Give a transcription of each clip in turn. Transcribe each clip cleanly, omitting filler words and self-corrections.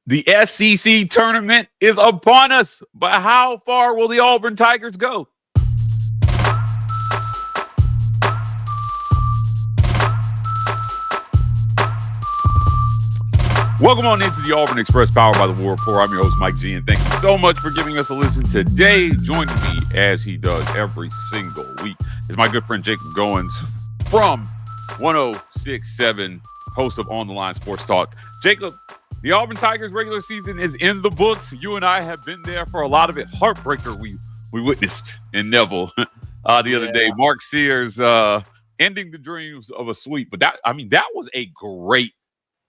The SEC tournament is upon us, but how far will the Auburn Tigers go? Welcome on into the Auburn Express, powered by the Rapport. I'm your host, Mike G, and thank you so much for giving us a listen today. Joining me, as he does every single week, is my good friend Jacob Goins from 106.7, host of On the Line Sports Talk. Jacob, the Auburn Tigers regular season is in the books. You and I have been there for a lot of it. Heartbreaker we witnessed in Neville the other day. Mark Sears ending the dreams of a sweep. But that was a great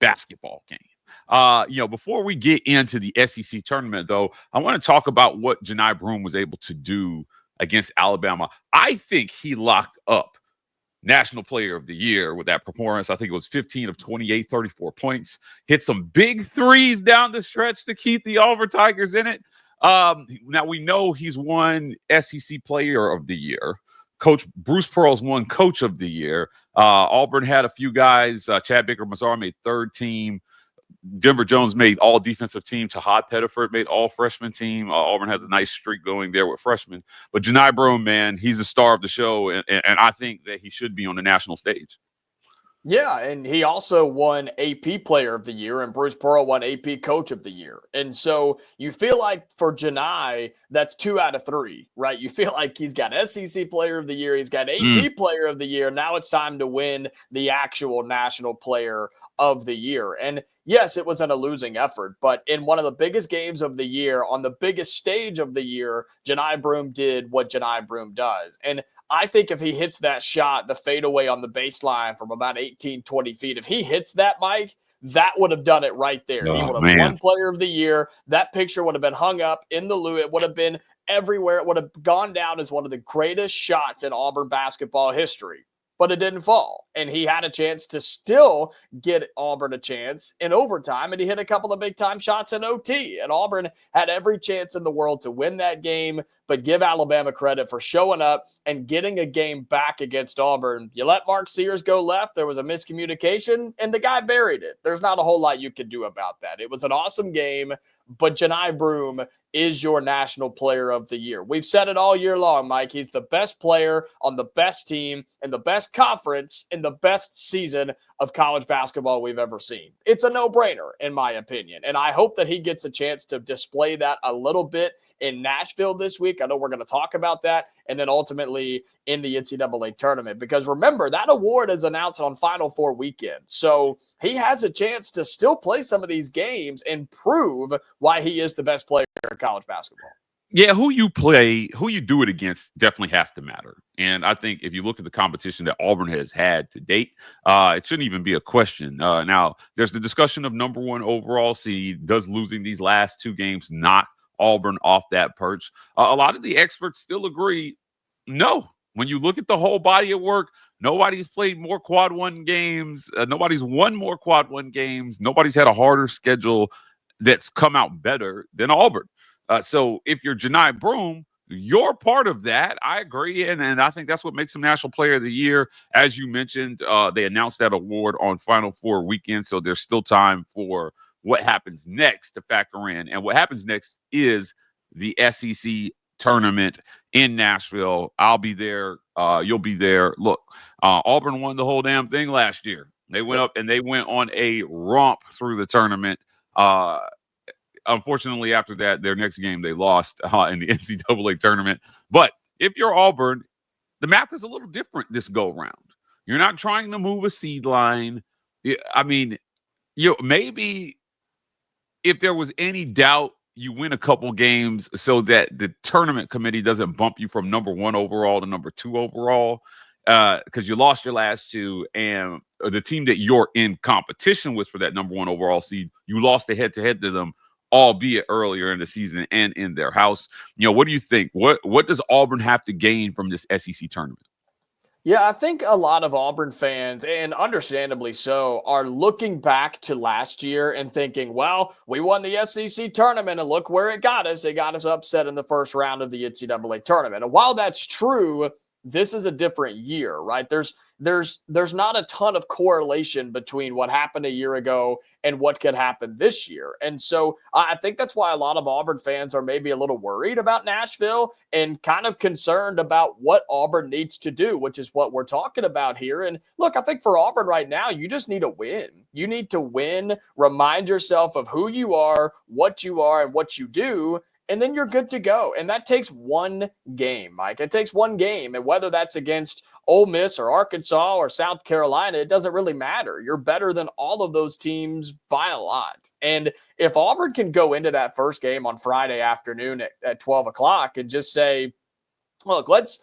basketball game. Before we get into the SEC tournament, though, I want to talk about what Janai Broom was able to do against Alabama. I think he locked up National Player of the Year with that performance. I think it was 15 of 28, 34 points. Hit some big threes down the stretch to keep the Auburn Tigers in it. Now, we know he's won SEC Player of the Year. Coach Bruce Pearl's won Coach of the Year. Auburn had a few guys. Chad Baker Mazar made third team. Denver Jones made all defensive team. Tahad Pettiford made all freshman team. Auburn has a nice streak going there with freshmen. But Janai Broom, man, he's the star of the show, and I think that he should be on the national stage. Yeah, and he also won AP Player of the Year, and Bruce Pearl won AP Coach of the Year. And so you feel like for Janai, that's 2 out of 3, right? You feel like he's got SEC Player of the Year, he's got AP Player of the Year. Now it's time to win the actual National Player of the Year. And yes, it was in a losing effort, but in one of the biggest games of the year, on the biggest stage of the year, Janai Broom did what Janai Broom does. And I think if he hits that shot, the fadeaway on the baseline from about 18, 20 feet, if he hits that, Mike, that would have done it right there. He would have won Player of the Year. That picture would have been hung up in the loo. It would have been everywhere. It would have gone down as one of the greatest shots in Auburn basketball history. But it didn't fall. And he had a chance to still get Auburn a chance in overtime, and he hit a couple of big-time shots in OT. And Auburn had every chance in the world to win that game, but give Alabama credit for showing up and getting a game back against Auburn. You let Mark Sears go left, there was a miscommunication, and the guy buried it. There's not a whole lot you could do about that. It was an awesome game, but Janai Broom is your National Player of the Year. We've said it all year long, Mike. He's the best player on the best team in the best conference in the best season of college basketball we've ever seen. It's a no-brainer, in my opinion. And I hope that he gets a chance to display that a little bit in Nashville this week. I know we're going to talk about that. And then ultimately in the NCAA tournament. Because remember, that award is announced on Final Four weekend. So he has a chance to still play some of these games and prove why he is the best player in college basketball. Yeah, who you play, who you do it against definitely has to matter. And I think if you look at the competition that Auburn has had to date, it shouldn't even be a question. Now, there's the discussion of number 1 overall seed. Does losing these last 2 games knock Auburn off that perch? A lot of the experts still agree, no. When you look at the whole body of work, nobody's played more quad 1 games. Nobody's won more quad 1 games. Nobody's had a harder schedule that's come out better than Auburn. So if you're Janai Broom, you're part of that. I agree. And I think that's what makes him National Player of the Year. As you mentioned, they announced that award on Final Four weekend. So there's still time for what happens next to factor in. And what happens next is the SEC tournament in Nashville. I'll be there. You'll be there. Look, Auburn won the whole damn thing last year. They went up and they went on a romp through the tournament. Unfortunately, after that, their next game, they lost in the NCAA tournament. But if you're Auburn, the math is a little different this go-round. You're not trying to move a seed line. I mean, maybe if there was any doubt, you win a couple games so that the tournament committee doesn't bump you from number 1 overall to number 2 overall because you lost your last 2, and the team that you're in competition with for that number 1 overall seed, you lost the head-to-head to them, albeit earlier in the season and in their house. What do you think? What does Auburn have to gain from this SEC tournament? Yeah, I think a lot of Auburn fans, and understandably so, are looking back to last year and thinking, well, we won the SEC tournament and look where it got us. It got us upset in the first round of the NCAA tournament. And while that's true, this is a different year, right? There's there's not a ton of correlation between what happened a year ago and what could happen this year. And so I think that's why a lot of Auburn fans are maybe a little worried about Nashville and kind of concerned about what Auburn needs to do, which is what we're talking about here. And look, I think for Auburn right now, you just need to win. You need to win, remind yourself of who you are, and what you do, and then you're good to go. And that takes one game, Mike. It takes one game. And whether that's against Ole Miss or Arkansas or South Carolina, it doesn't really matter. You're better than all of those teams by a lot. And if Auburn can go into that first game on Friday afternoon at 12 o'clock and just say, look, let's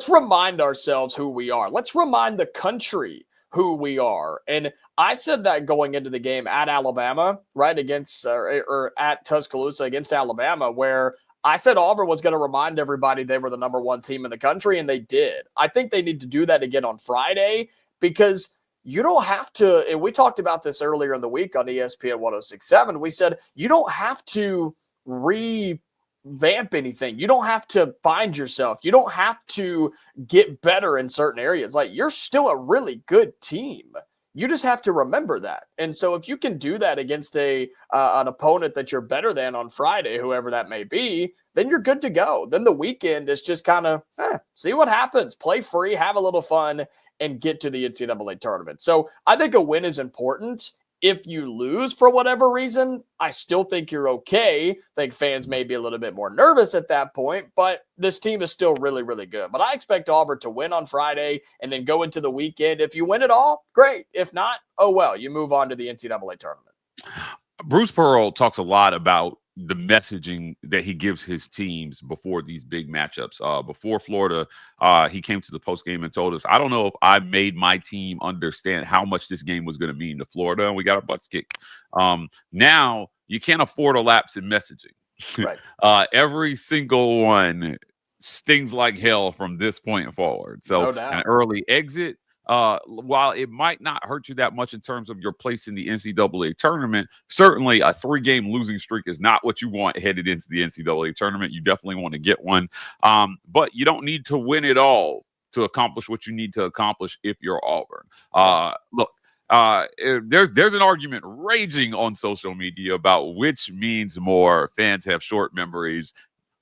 remind ourselves who we are. Let's remind the country who we are. And I said that going into the game at Alabama, right, against or at Tuscaloosa against Alabama, where I said Auburn was going to remind everybody they were the number one team in the country, and they did. I think they need to do that again on Friday, because you don't have to, and we talked about this earlier in the week on ESPN 106.7. We said you don't have to revamp anything. You don't have to find yourself. You don't have to get better in certain areas. Like, you're still a really good team. You just have to remember that. And so if you can do that against an opponent that you're better than on Friday, whoever that may be, then you're good to go. Then the weekend is just kind of see what happens, play free, have a little fun, and get to the NCAA tournament. So I think a win is important. If you lose for whatever reason, I still think you're okay. I think fans may be a little bit more nervous at that point, but this team is still really, really good. But I expect Auburn to win on Friday and then go into the weekend. If you win it all, great. If not, oh well, you move on to the NCAA tournament. Bruce Pearl talks a lot about the messaging that he gives his teams before these big matchups. Before Florida, he came to the postgame and told us, I don't know if I made my team understand how much this game was going to mean to Florida, and we got our butts kicked. Now, you can't afford a lapse in messaging. Right. Every single one stings like hell from this point forward. So an early exit, while it might not hurt you that much in terms of your place in the NCAA tournament, certainly a 3-game losing streak is not what you want headed into the NCAA tournament. You definitely want to get one. But you don't need to win it all to accomplish what you need to accomplish if you're Auburn. Look, there's an argument raging on social media about which means more. Fans have short memories.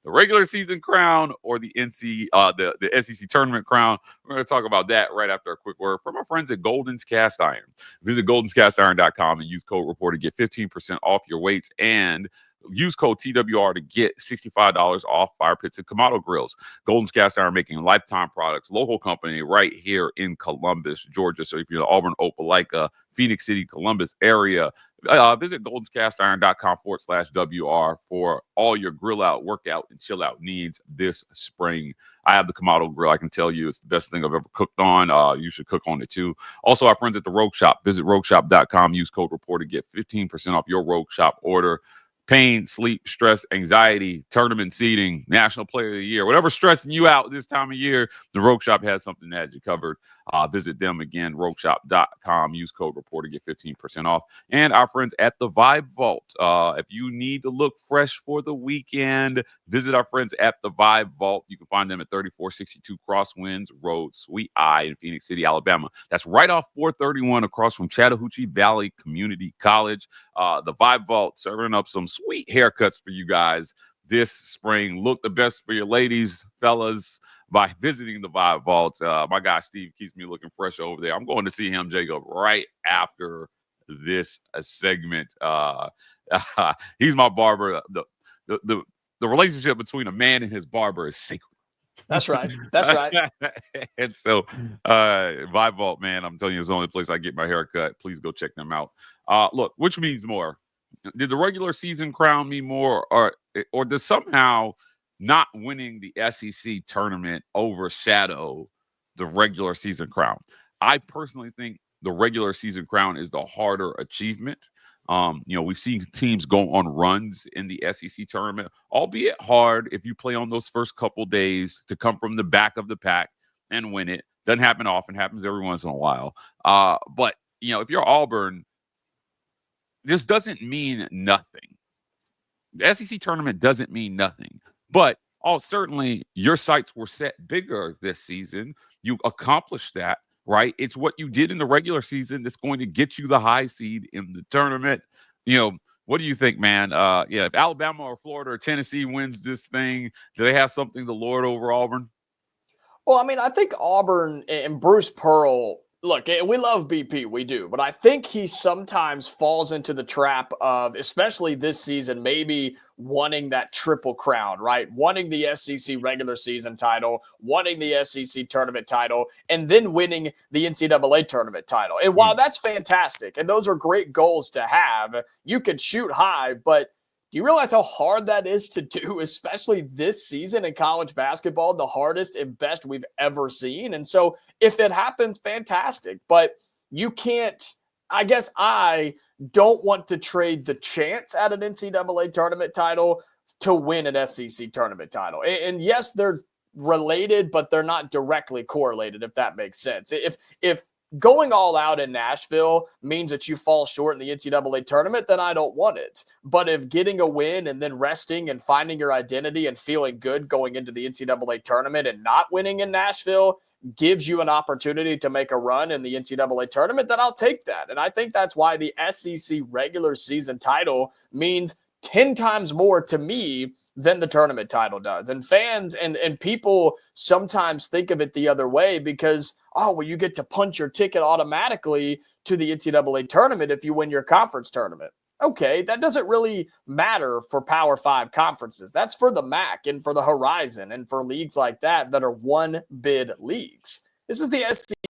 The regular season crown or the the SEC tournament crown. We're going to talk about that right after a quick word from our friends at Golden's Cast Iron. Visit goldenscastiron.com and use code REPORT to get 15% off your weights, and use code TWR to get $65 off fire pits and Kamado grills. Golden's Cast Iron, making lifetime products, local company right here in Columbus, Georgia. So if you're in the Auburn, Opelika, Phoenix City, Columbus area, visit goldenscastiron.com/WR for all your grill out, workout, and chill out needs this spring. I have the Kamado grill. I can tell you it's the best thing I've ever cooked on. You should cook on it too. Also, our friends at the Rogue Shop. Visit rogueshop.com. Use code REPORT to get 15% off your Rogue Shop order. Pain, sleep, stress, anxiety, tournament seeding, National Player of the Year, whatever's stressing you out this time of year, the Rogue Shop has something that has you covered. Visit them again, rogueshop.com. Use code REPORT to get 15% off. And our friends at the Vibe Vault. If you need to look fresh for the weekend, visit our friends at the Vibe Vault. You can find them at 3462 Crosswinds Road, Sweet Eye in Phoenix City, Alabama. That's right off 431 across from Chattahoochee Valley Community College. The Vibe Vault serving up some sweet haircuts for you guys this spring. Look the best for your ladies, fellas, by visiting the Vibe Vault. My guy Steve keeps me looking fresh over there. I'm going to see him, Jacob, right after this segment. He's my barber. The relationship between a man and his barber is sacred. That's right. That's right. And so, Vibe Vault, man, I'm telling you, it's the only place I get my hair cut. Please go check them out. Look, which means more? Did the regular season crown me more, or does somehow not winning the SEC tournament overshadow the regular season crown? I personally think the regular season crown is the harder achievement. We've seen teams go on runs in the SEC tournament, albeit hard if you play on those first couple days to come from the back of the pack and win it. Doesn't happen often, happens every once in a while. But if you're Auburn, this doesn't mean nothing. The SEC tournament doesn't mean nothing. But certainly your sights were set bigger this season. You accomplished that. right? It's what you did in the regular season that's going to get you the high seed in the tournament. What do you think, man? If Alabama or Florida or Tennessee wins this thing, do they have something to lord over Auburn? Well, I mean, I think Auburn and Bruce Pearl, look, we love BP, we do, but I think he sometimes falls into the trap of, especially this season, maybe wanting that triple crown, right? Wanting the SEC regular season title, wanting the SEC tournament title, and then winning the NCAA tournament title. And while that's fantastic, and those are great goals to have, you could shoot high, but do you realize how hard that is to do, especially this season in college basketball, the hardest and best we've ever seen? And so if it happens, fantastic. But you can't, I guess I don't want to trade the chance at an NCAA tournament title to win an SEC tournament title. And yes, they're related, but they're not directly correlated, if that makes sense. If going all out in Nashville means that you fall short in the NCAA tournament, then I don't want it. But if getting a win and then resting and finding your identity and feeling good going into the NCAA tournament and not winning in Nashville gives you an opportunity to make a run in the NCAA tournament, then I'll take that. And I think that's why the SEC regular season title means 10 times more to me than the tournament title does. And fans and people sometimes think of it the other way because, you get to punch your ticket automatically to the NCAA tournament if you win your conference tournament. Okay, that doesn't really matter for Power 5 conferences. That's for the MAC and for the Horizon and for leagues like that are one bid leagues. This is the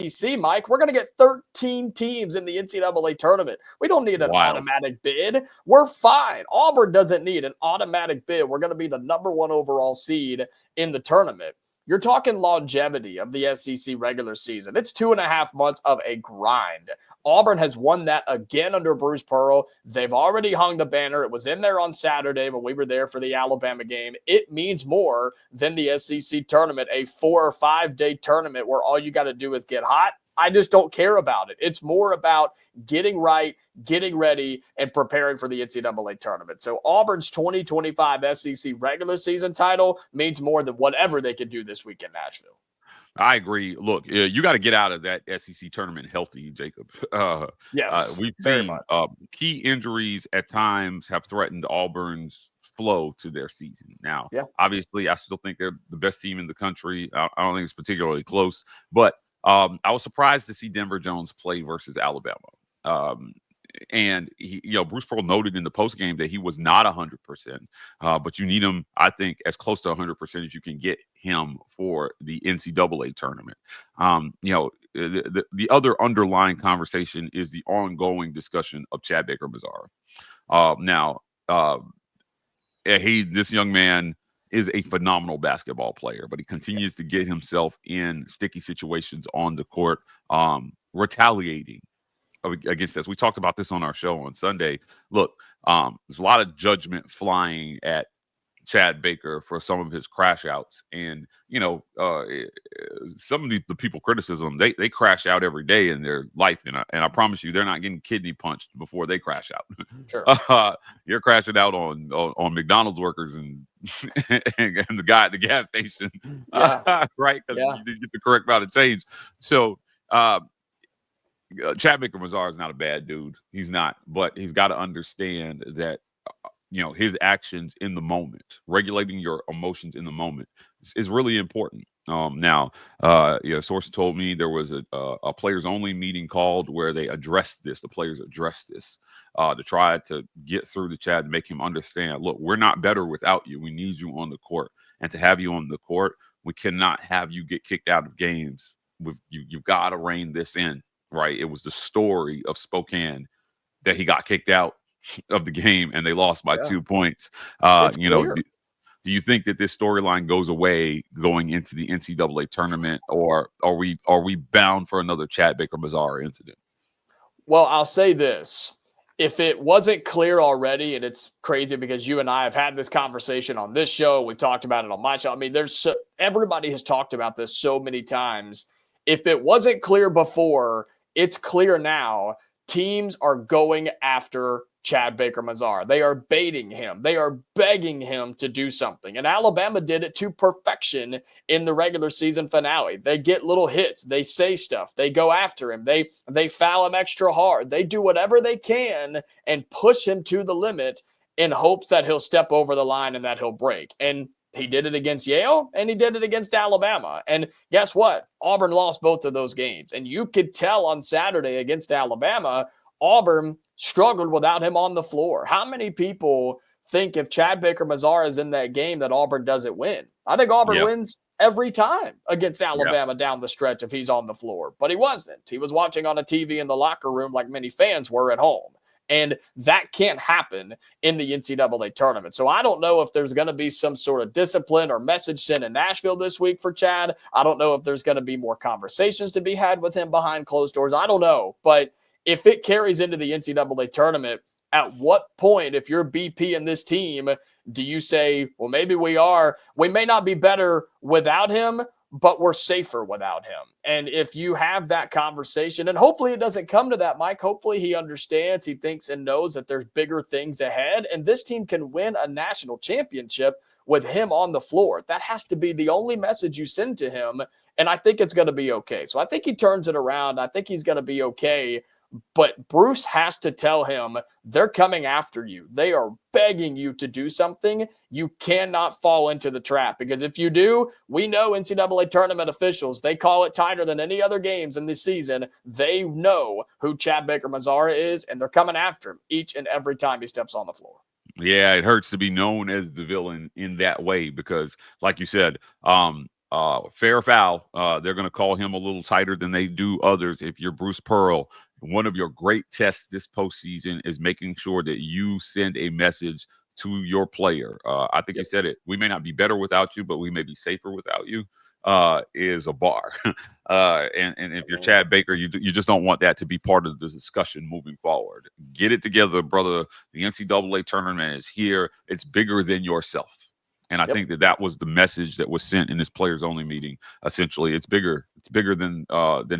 SEC, Mike. We're going to get 13 teams in the NCAA tournament. We don't need an automatic bid. We're fine. Auburn doesn't need an automatic bid. We're going to be the number 1 overall seed in the tournament. You're talking longevity of the SEC regular season. It's 2.5 months of a grind. Auburn has won that again under Bruce Pearl. They've already hung the banner. It was in there on Saturday when we were there for the Alabama game. It means more than the SEC tournament, a 4 or 5 day tournament where all you got to do is get hot. I just don't care about it. It's more about getting right, getting ready, and preparing for the NCAA tournament. So Auburn's 2025 SEC regular season title means more than whatever they could do this week in Nashville. I agree. Look, you got to get out of that SEC tournament healthy, Jacob. Yes, we've very seen much. Key injuries at times have threatened Auburn's flow to their season. Now, obviously, I still think they're the best team in the country. I don't think it's particularly close, but I was surprised to see Denver Jones play versus Alabama. And Bruce Pearl noted in the postgame that he was not 100%, but you need him, I think, as close to 100% as you can get him for the NCAA tournament. The other underlying conversation is the ongoing discussion of Chad Baker Mazar. This young man is a phenomenal basketball player, but he continues to get himself in sticky situations on the court, retaliating against this. We talked about this on our show on Sunday. Look, there's a lot of judgment flying at Chad Baker for some of his crash outs. And, some of the people criticism, they crash out every day in their life. And I promise you, they're not getting kidney punched before they crash out. Sure. You're crashing out on McDonald's workers and the guy at the gas station. Right? Because you didn't get the correct amount of change. So, Chad Baker Mazar is not a bad dude. He's not, but he's got to understand that his actions in the moment, regulating your emotions in the moment, is really important. Sources told me there was a players only meeting called where they addressed this. The players addressed this to try to get through to Chad and make him understand. Look, we're not better without you. We need you on the court, and to have you on the court, we cannot have you get kicked out of games. You've got to rein this in. Right. It was the story of Spokane that he got kicked out of the game and they lost by 2 points. Do you think that this storyline goes away going into the NCAA tournament, or are we bound for another Chad Baker Mazar incident? Well, I'll say this. If it wasn't clear already, and it's crazy because you and I have had this conversation on this show, we've talked about it on my show. I mean, everybody has talked about this so many times. If it wasn't clear before, it's clear now. teams are going after Chad Baker Mazar. They are baiting him. They are begging him to do something. And Alabama did it to perfection in the regular season finale. They get little hits. They say stuff. They go after him. They foul him extra hard. They do whatever they can and push him to the limit in hopes that he'll step over the line and that he'll break. And he did it against Yale and he did it against Alabama. And guess what? Auburn lost both of those games. And you could tell on Saturday against Alabama, Auburn struggled without him on the floor. How many people think if Chad Baker Mazar is in that game that Auburn doesn't win? I think Auburn wins every time against Alabama down the stretch if he's on the floor. But he wasn't. He was watching on a TV in the locker room like many fans were at home. And that can't happen in the NCAA tournament. So I don't know if there's going to be some sort of discipline or message sent in Nashville this week for Chad. I don't know if there's going to be more conversations to be had with him behind closed doors. I don't know. But if it carries into the NCAA tournament, at what point, if you're BP in this team, do you say, well, maybe we may not be better without him, but we're safer without him? And if you have that conversation, and hopefully it doesn't come to that, Mike, hopefully he understands, he thinks and knows that there's bigger things ahead, and this team can win a national championship with him on the floor. That has to be the only message you send to him, and I think it's going to be okay. So I think he turns it around. I think he's going to be okay. But Bruce has to tell him they're coming after you. They are begging you to do something. You cannot fall into the trap, because if you do, we know NCAA tournament officials, they call it tighter than any other games in this season. They know who Chad Baker Mazar is, and they're coming after him each and every time he steps on the floor. Yeah, it hurts to be known as the villain in that way because, like you said, fair or foul, they're going to call him a little tighter than they do others. If you're Bruce Pearl, one of your great tests this postseason is making sure that you send a message to your player. I think you said it. We may not be better without you, but we may be safer without you. Is a bar. And if you're Chad Baker, you just don't want that to be part of the discussion moving forward. Get it together, brother. The NCAA tournament is here. It's bigger than yourself. And I think that was the message that was sent in this players only meeting. Essentially, it's bigger than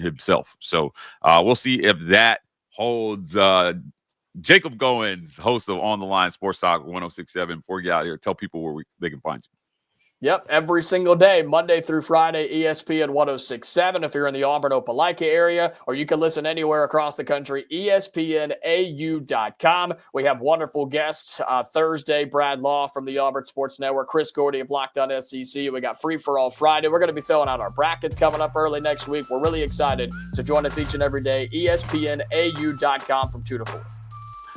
himself. So we'll see if that holds. Jacob Goins, host of On the Line Sports Talk 106.7. Before you get out here, tell people where they can find you. Yep, every single day, Monday through Friday, ESPN 106.7 if you're in the Auburn, Opelika area, or you can listen anywhere across the country, ESPNAU.com. We have wonderful guests. Thursday, Brad Law from the Auburn Sports Network, Chris Gordy of Locked On SEC. We got Free for All Friday. We're going to be filling out our brackets coming up early next week. We're really excited. So join us each and every day, ESPNAU.com from 2 to 4.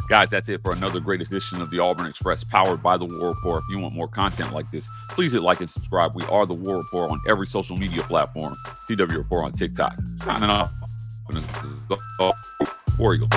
Guys, that's it for another great edition of the Auburn Express, powered by the War Rapport. If you want more content like this, please hit like and subscribe. We are the War Rapport on every social media platform. CW Rapport on TikTok. Signing off. War Eagle.